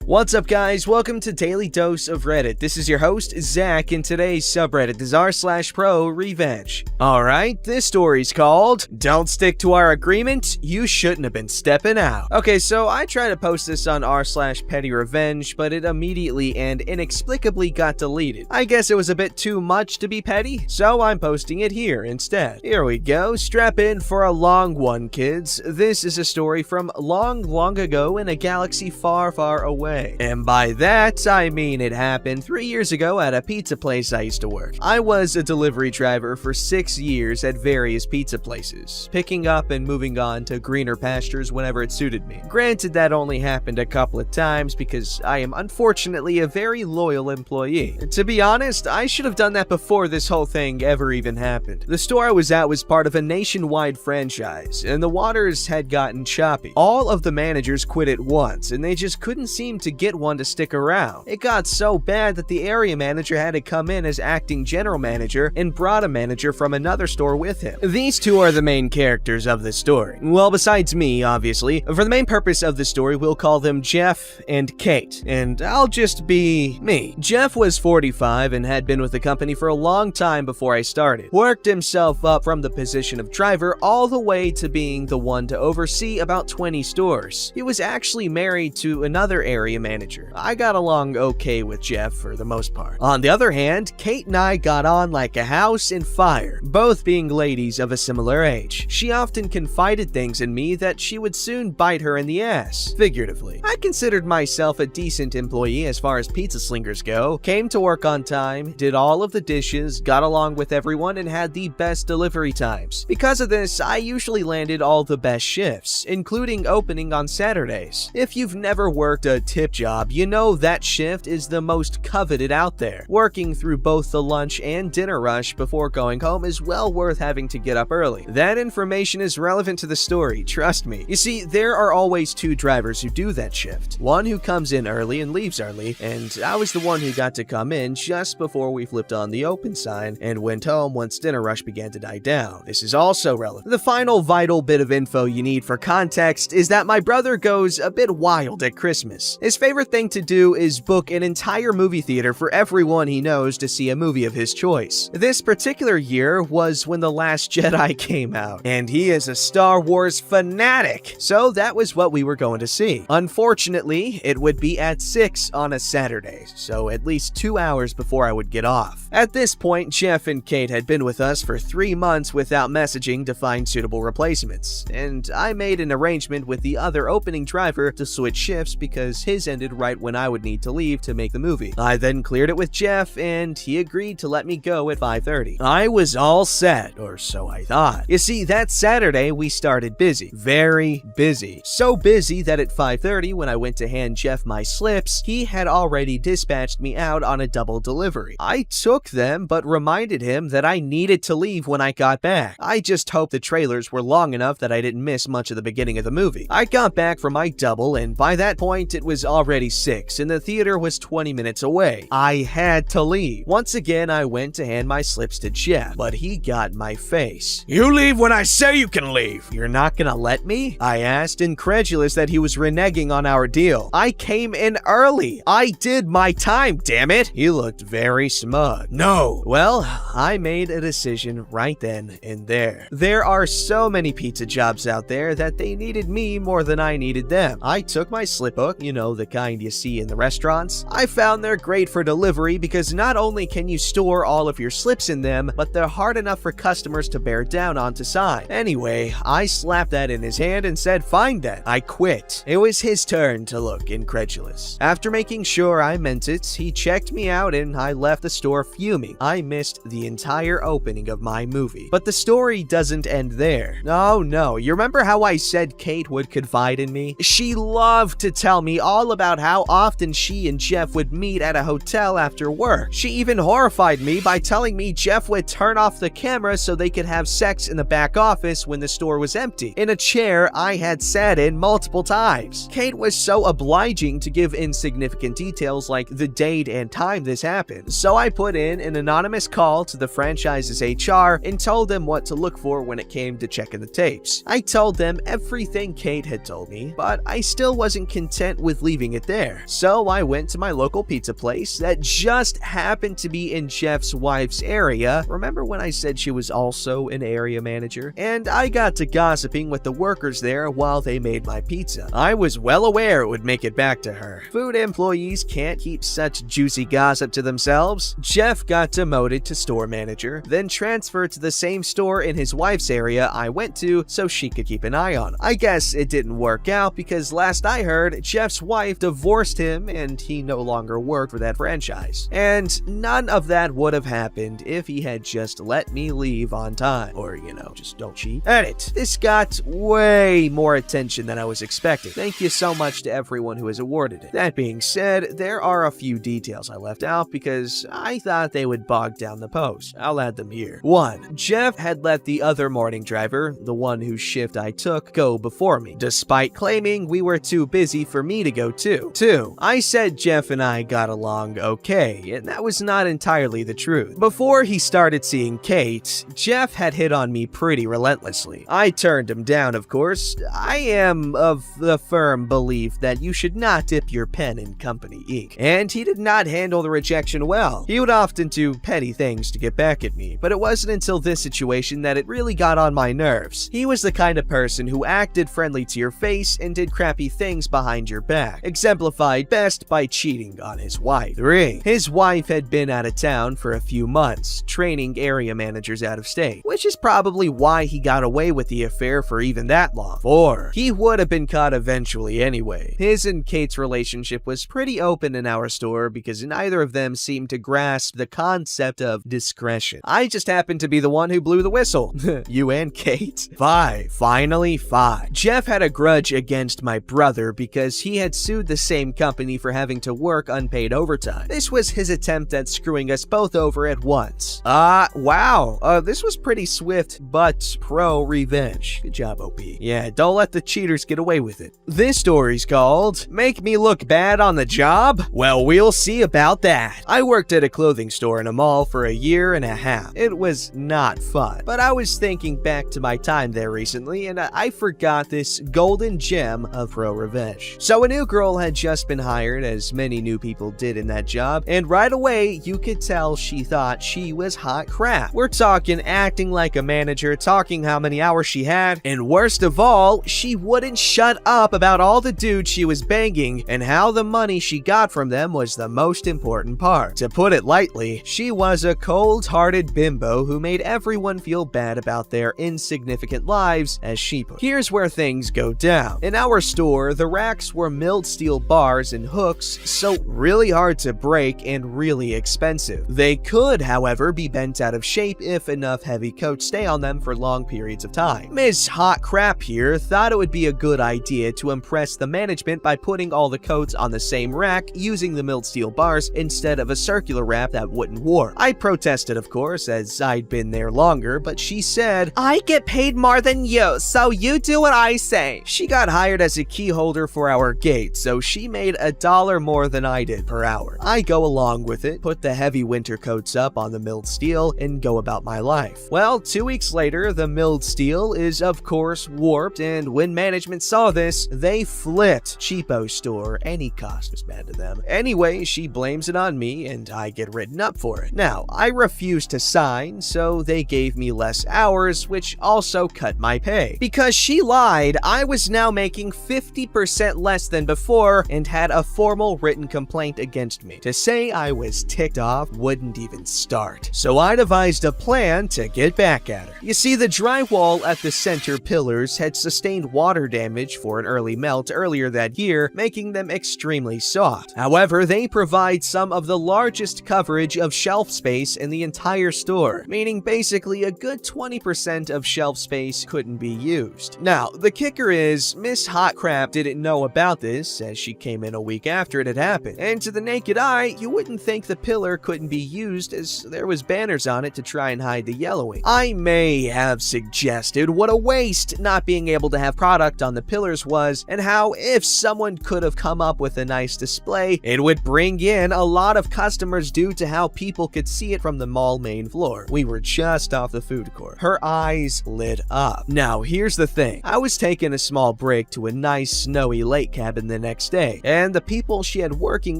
What's up guys, welcome to Daily Dose of Reddit. This is your host, Zach, and today's subreddit is r/ProRevenge. Alright, this story's called, Don't Stick to Our Agreement, You Shouldn't Have Been Stepping Out. Okay, so I tried to post this on r/PettyRevenge, but it immediately and inexplicably got deleted. I guess it was a bit too much to be petty, so I'm posting it here instead. Here we go, strap in for a long one, kids. This is a story from long ago in a galaxy far away. And by that, I mean it happened 3 years ago at a pizza place I used to work. I was a delivery driver for 6 years at various pizza places, picking up and moving on to greener pastures whenever it suited me. Granted, that only happened a couple of times because I am unfortunately a very loyal employee. To be honest, I should have done that before this whole thing ever even happened. The store I was at was part of a nationwide franchise, and the waters had gotten choppy. All of the managers quit at once, and they just couldn't seem to get one to stick around. It got so bad that the area manager had to come in as acting general manager and brought a manager from another store with him. These two are the main characters of the story. Well, besides me, obviously. For the main purpose of the story, we'll call them Jeff and Kate, and I'll just be me. Jeff was 45 and had been with the company for a long time before I started. Worked himself up from the position of driver all the way to being the one to oversee about 20 stores. He was actually married to another area manager. I got along okay with Jeff for the most part. On the other hand, Kate and I got on like a house in fire, both being ladies of a similar age. She often confided things in me that she would soon bite her in the ass, figuratively. I considered myself a decent employee as far as pizza slingers go, came to work on time, did all of the dishes, got along with everyone, and had the best delivery times. Because of this, I usually landed all the best shifts, including opening on Saturdays. If you've never worked a tip job, you know that shift is the most coveted out there. Working through both the lunch and dinner rush before going home is well worth having to get up early. That information is relevant to the story, trust me. You see, there are always two drivers who do that shift. One who comes in early and leaves early, and I was the one who got to come in just before we flipped on the open sign and went home once dinner rush began to die down. This is also relevant. The final vital bit of info you need for context is that my brother goes a bit wild at Christmas. His favorite thing to do is book an entire movie theater for everyone he knows to see a movie of his choice. This particular year was when The Last Jedi came out, and he is a Star Wars fanatic, so that was what we were going to see. Unfortunately, it would be at 6 on a Saturday, so at least 2 hours before I would get off. At this point, Jeff and Kate had been with us for 3 months without messaging to find suitable replacements, and I made an arrangement with the other opening driver to switch shifts because his ended right when I would need to leave to make the movie. I then cleared it with Jeff, and he agreed to let me go at 5:30. I was all set, or so I thought. You see, that Saturday we started busy. Very busy. So busy that at 5:30 when I went to hand Jeff my slips, he had already dispatched me out on a double delivery. I took them, but reminded him that I needed to leave when I got back. I just hoped the trailers were long enough that I didn't miss much of the beginning of the movie. I got back from my double, and by that point it was already 6 and the theater was 20 minutes away. I had to leave. Once again, I went to hand my slips to Jeff, but he got in my face. "You leave when I say you can leave." "You're not gonna let me?" I asked, incredulous that he was reneging on our deal. "I came in early. I did my time, damn it." He looked very smug. "No." Well, I made a decision right then and there. There are so many pizza jobs out there that they needed me more than I needed them. I took my slip book, you know, the kind you see in the restaurants. I found they're great for delivery because not only can you store all of your slips in them, but they're hard enough for customers to bear down on to sign. Anyway, I slapped that in his hand and said, "Fine then." I quit. It was his turn to look incredulous. After making sure I meant it, he checked me out and I left the store fuming. I missed the entire opening of my movie. But the story doesn't end there. Oh no, you remember how I said Kate would confide in me? She loved to tell me all about how often she and Jeff would meet at a hotel after work. She even horrified me by telling me Jeff would turn off the camera so they could have sex in the back office when the store was empty, in a chair I had sat in multiple times. Kate was so obliging to give insignificant details like the date and time this happened, so I put in an anonymous call to the franchise's HR and told them what to look for when it came to checking the tapes. I told them everything Kate had told me, but I still wasn't content with leaving leaving it there. So I went to my local pizza place that just happened to be in Jeff's wife's area. Remember when I said she was also an area manager? And I got to gossiping with the workers there while they made my pizza. I was well aware it would make it back to her. Food employees can't keep such juicy gossip to themselves. Jeff got demoted to store manager, then transferred to the same store in his wife's area I went to so she could keep an eye on him. I guess it didn't work out because last I heard, Jeff's wife divorced him and he no longer worked for that franchise. And none of that would have happened if he had just let me leave on time. Or, just don't cheat. Edit. This got way more attention than I was expecting. Thank you so much to everyone who has awarded it. That being said, there are a few details I left out because I thought they would bog down the post. I'll add them here. 1. Jeff had let the other morning driver, the one whose shift I took, go before me, despite claiming we were too busy for me to go too. 2. I said Jeff and I got along okay, and that was not entirely the truth. Before he started seeing Kate, Jeff had hit on me pretty relentlessly. I turned him down, of course. I am of the firm belief that you should not dip your pen in company ink, and he did not handle the rejection well. He would often do petty things to get back at me, but it wasn't until this situation that it really got on my nerves. He was the kind of person who acted friendly to your face and did crappy things behind your back, exemplified best by cheating on his wife. 3. His wife had been out of town for a few months, training area managers out of state, which is probably why he got away with the affair for even that long. 4. He would have been caught eventually anyway. His and Kate's relationship was pretty open in our store because neither of them seemed to grasp the concept of discretion. I just happened to be the one who blew the whistle. You and Kate? 5. Finally, 5. Jeff had a grudge against my brother because he had sued the same company for having to work unpaid overtime. This was his attempt at screwing us both over at once. Wow. This was pretty swift, but pro-revenge. Good job, OP. Yeah, don't let the cheaters get away with it. This story's called Make Me Look Bad on the Job? Well, we'll see about that. I worked at a clothing store in a mall for a year and a half. It was not fun, but I was thinking back to my time there recently, and I forgot this golden gem of pro-revenge. So a new girl had just been hired, as many new people did in that job, and right away, you could tell she thought she was hot crap. We're talking acting like a manager, talking how many hours she had, and worst of all, she wouldn't shut up about all the dudes she was banging and how the money she got from them was the most important part. To put it lightly, she was a cold-hearted bimbo who made everyone feel bad about their insignificant lives, as she put. Here's where things go down. In our store, the racks were milled steel bars and hooks, so really hard to break and really expensive. They could, however, be bent out of shape if enough heavy coats stay on them for long periods of time. Ms. Hot Crap here thought it would be a good idea to impress the management by putting all the coats on the same rack using the milled steel bars instead of a circular wrap that wouldn't warp. I protested, of course, as I'd been there longer, but she said, "I get paid more than you, so you do what I say." She got hired as a key holder for our gate, so she made $1 more than I did per hour. I go along with it, put the heavy winter coats up on the milled steel, and go about my life. Well, 2 weeks later, the milled steel is of course warped, and when management saw this, they flipped. Cheapo store, any cost was bad to them. Anyway, she blames it on me, and I get written up for it. Now, I refused to sign, so they gave me less hours, which also cut my pay. Because she lied, I was now making 50% less than before and had a formal written complaint against me. To say I was ticked off wouldn't even start. So I devised a plan to get back at her. You see, the drywall at the center pillars had sustained water damage for an early melt earlier that year, making them extremely soft. However, they provide some of the largest coverage of shelf space in the entire store, meaning basically a good 20% of shelf space couldn't be used. Now, the kicker is, Miss Hot Crap didn't know about this, as she came in a week after it had happened, and to the naked eye, you wouldn't think the pillar couldn't be used as there was banners on it to try and hide the yellowing. I may have suggested what a waste not being able to have product on the pillars was, and how if someone could have come up with a nice display, it would bring in a lot of customers due to how people could see it from the mall main floor. We were just off the food court. Her eyes lit up. Now, here's the thing. I was taking a small break to a nice snowy lake cabin the the next day, and the people she had working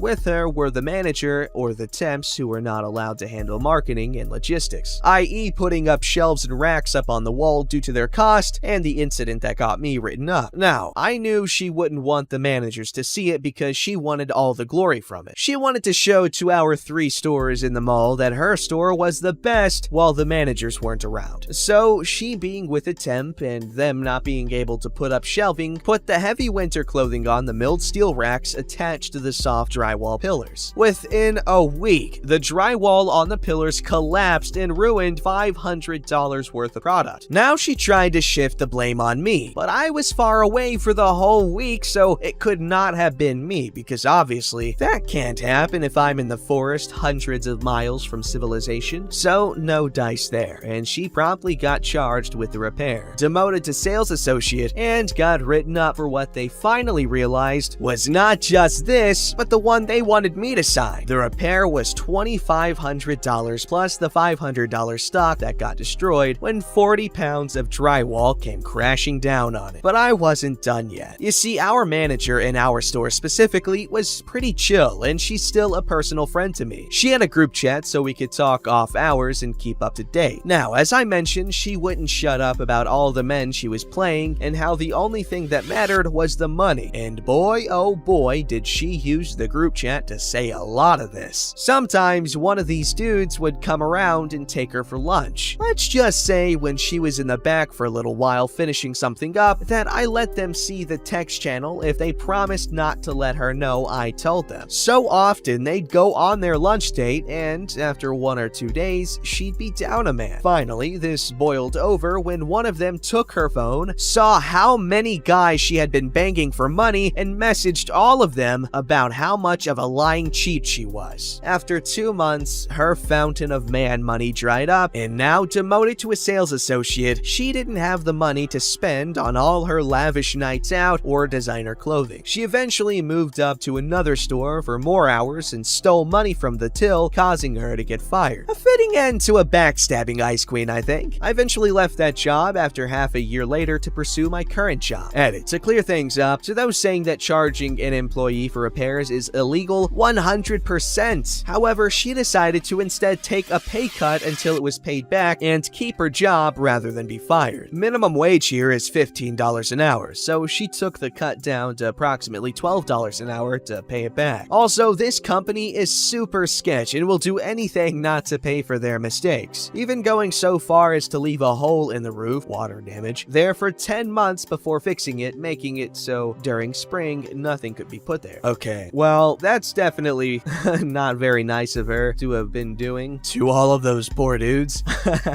with her were the manager or the temps who were not allowed to handle marketing and logistics, i.e. putting up shelves and racks up on the wall due to their cost and the incident that got me written up. Now, I knew she wouldn't want the managers to see it because she wanted all the glory from it. She wanted to show to our 3 stores in the mall that her store was the best while the managers weren't around. So she, being with a temp and them not being able to put up shelving, put the heavy winter clothing on the milled steel racks attached to the soft drywall pillars. Within a week, the drywall on the pillars collapsed and ruined $500 worth of product. Now she tried to shift the blame on me, but I was far away for the whole week, so it could not have been me because obviously that can't happen if I'm in the forest hundreds of miles from civilization. So no dice there, and she promptly got charged with the repair, demoted to sales associate, and got written up for what they finally realized was not just this, but the one they wanted me to sign. The repair was $2,500 plus the $500 stock that got destroyed when 40 pounds of drywall came crashing down on it. But I wasn't done yet. You see, our manager in our store specifically was pretty chill, and she's still a personal friend to me. She had a group chat so we could talk off hours and keep up to date. Now, as I mentioned, she wouldn't shut up about all the men she was playing and how the only thing that mattered was the money. And boy, oh boy, did she use the group chat to say a lot of this. Sometimes one of these dudes would come around and take her for lunch. Let's just say when she was in the back for a little while finishing something up, that I let them see the text channel if they promised not to let her know I told them. So often they'd go on their lunch date, and after 1 or 2 days, she'd be down a man. Finally, this boiled over when one of them took her phone, saw how many guys she had been banging for money, and messaged all of them about how much of a lying cheat she was. After 2 months, her fountain of man money dried up, and now demoted to a sales associate, she didn't have the money to spend on all her lavish nights out or designer clothing. She eventually moved up to another store for more hours and stole money from the till, causing her to get fired. A fitting end to a backstabbing ice queen, I think. I eventually left that job after half a year later to pursue my current job. Edit: to clear things up, to those saying that charging an employee for repairs is illegal, 100%. However, she decided to instead take a pay cut until it was paid back and keep her job rather than be fired. Minimum wage here is $15 an hour, so she took the cut down to approximately $12 an hour to pay it back. Also, this company is super sketch and will do anything not to pay for their mistakes, even going so far as to leave a hole in the roof, water damage, there for 10 months before fixing it, making it so during spring nothing could be put there. Okay, well, that's definitely not very nice of her to have been doing to all of those poor dudes.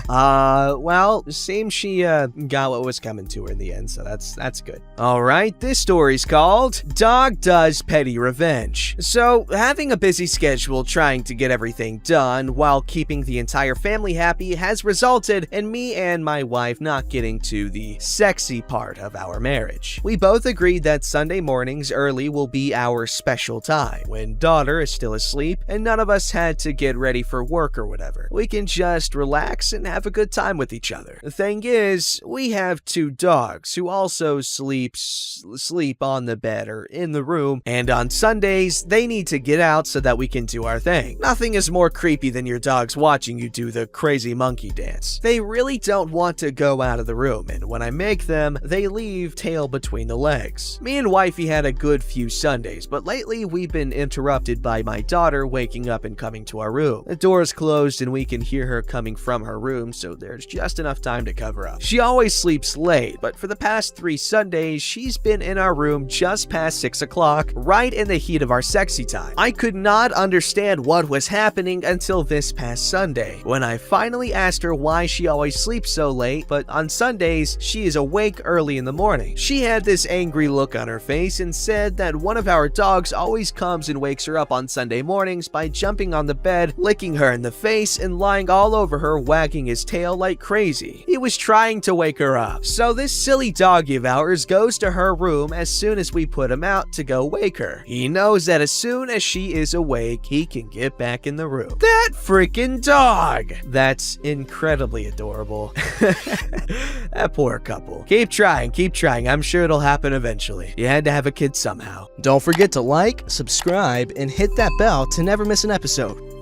Well, seems she got what was coming to her in the end, so that's good. Alright, this story's called Dog Does Petty Revenge. So, having a busy schedule trying to get everything done while keeping the entire family happy has resulted in me and my wife not getting to the sexy part of our marriage. We both agreed that Sunday mornings early will be our special time, when daughter is still asleep and none of us had to get ready for work or whatever. We can just relax and have a good time with each other. The thing is, we have 2 dogs who also sleep on the bed or in the room, and on Sundays, they need to get out so that we can do our thing. Nothing is more creepy than your dogs watching you do the crazy monkey dance. They really don't want to go out of the room, and when I make them, they leave tail between the legs. Me and wifey had a good few Sundays, but lately we've been interrupted by my daughter waking up and coming to our room. The door is closed and we can hear her coming from her room, so there's just enough time to cover up. She always sleeps late, but for the past 3 Sundays, she's been in our room just past 6 o'clock, right in the heat of our sexy time. I could not understand what was happening until this past Sunday, when I finally asked her why she always sleeps so late, but on Sundays, she is awake early in the morning. She had this angry look on her face and said that one of our dogs always comes and wakes her up on Sunday mornings by jumping on the bed, licking her in the face, and lying all over her, wagging his tail like crazy. He was trying to wake her up. So this silly doggy of ours goes to her room as soon as we put him out to go wake her. He knows that as soon as she is awake, he can get back in the room. That freaking dog! That's incredibly adorable. That poor couple. Keep trying. I'm sure it'll happen eventually. You had to have a kid somehow. Don't forget to like, subscribe, and hit that bell to never miss an episode.